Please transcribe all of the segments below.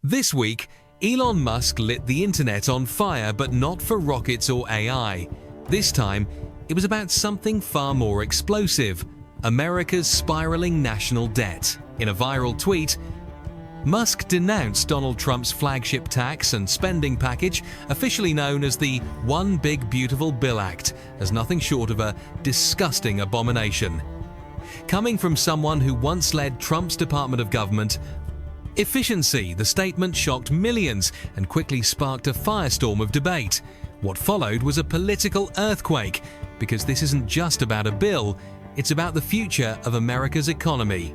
This week, Elon Musk lit the internet on fire, but not for rockets or AI. This time, it was about something far more explosive: America's spiraling national debt. In a viral tweet, Musk denounced Donald Trump's flagship tax and spending package, officially known as the One Big Beautiful Bill Act, as nothing short of a disgusting abomination. Coming from someone who once led Trump's Department of Government Efficiency, the statement shocked millions and quickly sparked a firestorm of debate. What followed was a political earthquake, because this isn't just about a bill, it's about the future of America's economy.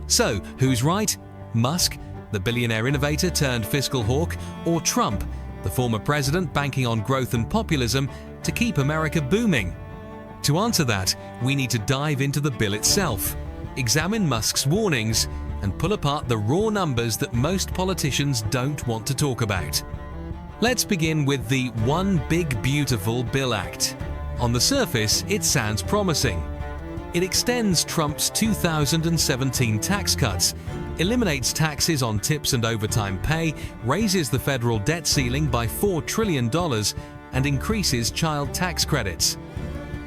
So, who's right? Musk, the billionaire innovator turned fiscal hawk, or Trump, the former president banking on growth and populism to keep America booming? To answer that, we need to dive into the bill itself, examine Musk's warnings, and pull apart the raw numbers that most politicians don't want to talk about. Let's begin with the One Big Beautiful Bill Act. On the surface, it sounds promising. It extends Trump's 2017 tax cuts, eliminates taxes on tips and overtime pay, raises the federal debt ceiling by $4 trillion, and increases child tax credits.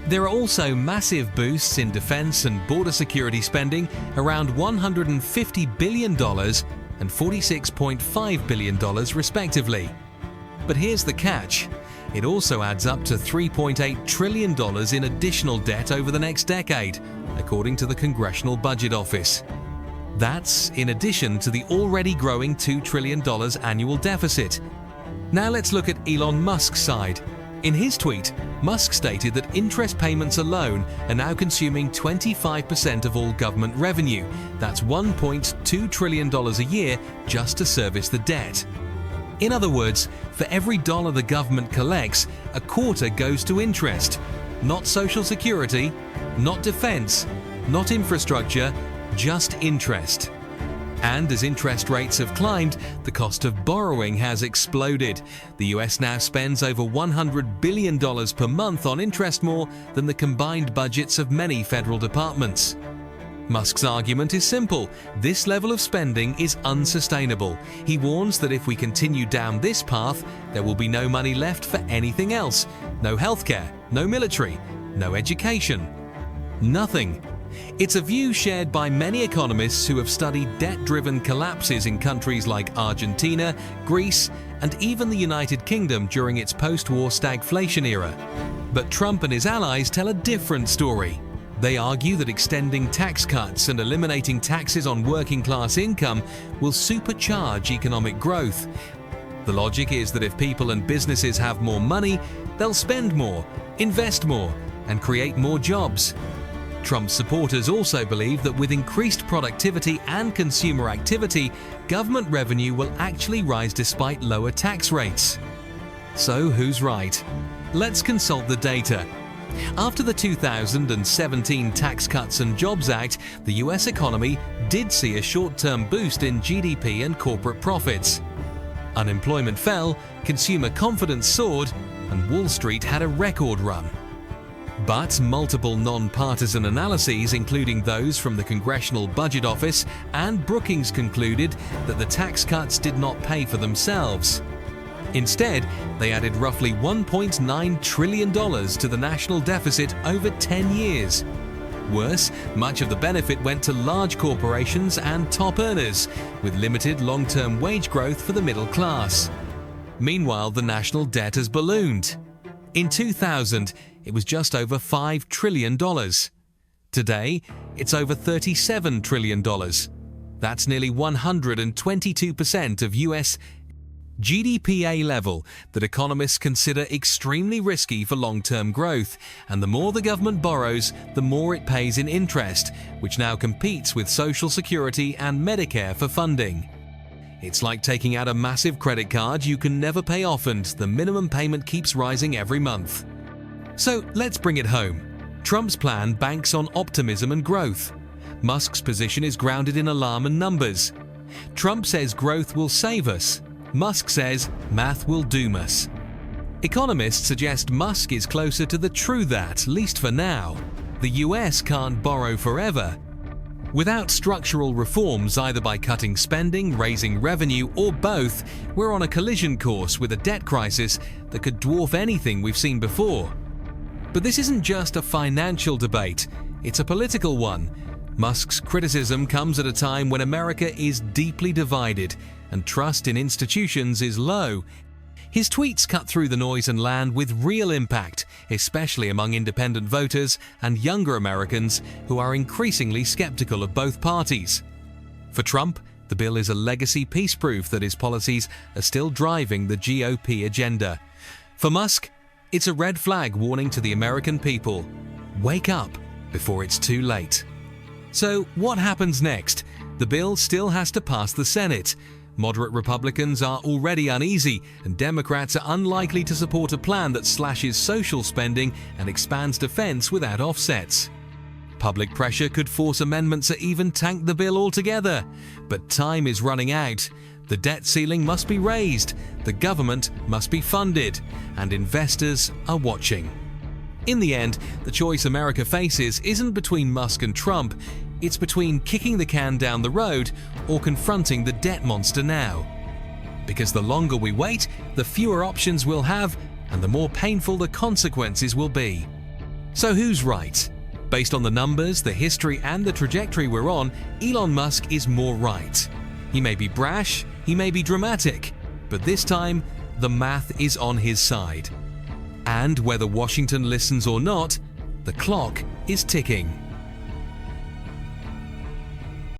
There are also massive boosts in defense and border security spending, around $150 billion and $46.5 billion respectively. But here's the catch: it also adds up to $3.8 trillion in additional debt over the next decade, according to the Congressional Budget Office. That's in addition to the already growing $2 trillion annual deficit. Now let's look at Elon Musk's side. In his tweet, Musk stated that interest payments alone are now consuming 25% of all government revenue. That's $1.2 trillion a year just to service the debt. In other words, for every dollar the government collects, a quarter goes to interest. Not Social Security, not defense, not infrastructure, just interest. And as interest rates have climbed, the cost of borrowing has exploded. The US now spends over $100 billion per month on interest, more than the combined budgets of many federal departments. Musk's argument is simple: this level of spending is unsustainable. He warns that if we continue down this path, there will be no money left for anything else. No healthcare, no military, no education. Nothing. It's a view shared by many economists who have studied debt-driven collapses in countries like Argentina, Greece, and even the United Kingdom during its post-war stagflation era. But Trump and his allies tell a different story. They argue that extending tax cuts and eliminating taxes on working-class income will supercharge economic growth. The logic is that if people and businesses have more money, they'll spend more, invest more, and create more jobs. Trump's supporters also believe that with increased productivity and consumer activity, government revenue will actually rise despite lower tax rates. So who's right? Let's consult the data. After the 2017 Tax Cuts and Jobs Act, the US economy did see a short-term boost in GDP and corporate profits. Unemployment fell, consumer confidence soared, and Wall Street had a record run. But multiple non-partisan analyses, including those from the Congressional Budget Office and Brookings, concluded that the tax cuts did not pay for themselves. Instead, they added roughly $1.9 trillion to the national deficit over 10 years. Worse, much of the benefit went to large corporations and top earners, with limited long-term wage growth for the middle class. Meanwhile, the national debt has ballooned. In 2000, it was just over $5 trillion. Today, it's over $37 trillion. That's nearly 122% of US GDP level that economists consider extremely risky for long-term growth, and the more the government borrows, the more it pays in interest, which now competes with Social Security and Medicare for funding. It's like taking out a massive credit card you can never pay off, and the minimum payment keeps rising every month. So let's bring it home. Trump's plan banks on optimism and growth. Musk's position is grounded in alarm and numbers. Trump says growth will save us. Musk says math will doom us. Economists suggest Musk is closer to the true that, at least for now. The US can't borrow forever. Without structural reforms, either by cutting spending, raising revenue, or both, we're on a collision course with a debt crisis that could dwarf anything we've seen before. But this isn't just a financial debate, it's a political one. Musk's criticism comes at a time when America is deeply divided and trust in institutions is low. His tweets cut through the noise and land with real impact, especially among independent voters and younger Americans who are increasingly skeptical of both parties. For Trump, the bill is a legacy peace proof that his policies are still driving the GOP agenda. For Musk, it's a red flag warning to the American people. Wake up before it's too late. So what happens next? The bill still has to pass the Senate. Moderate Republicans are already uneasy, and Democrats are unlikely to support a plan that slashes social spending and expands defense without offsets. Public pressure could force amendments that even tank the bill altogether. But time is running out. The debt ceiling must be raised, the government must be funded, and investors are watching. In the end, the choice America faces isn't between Musk and Trump. It's between kicking the can down the road or confronting the debt monster now. Because the longer we wait, the fewer options we'll have and the more painful the consequences will be. So who's right? Based on the numbers, the history and the trajectory we're on, Elon Musk is more right. He may be brash, he may be dramatic, but this time the math is on his side. And whether Washington listens or not, the clock is ticking.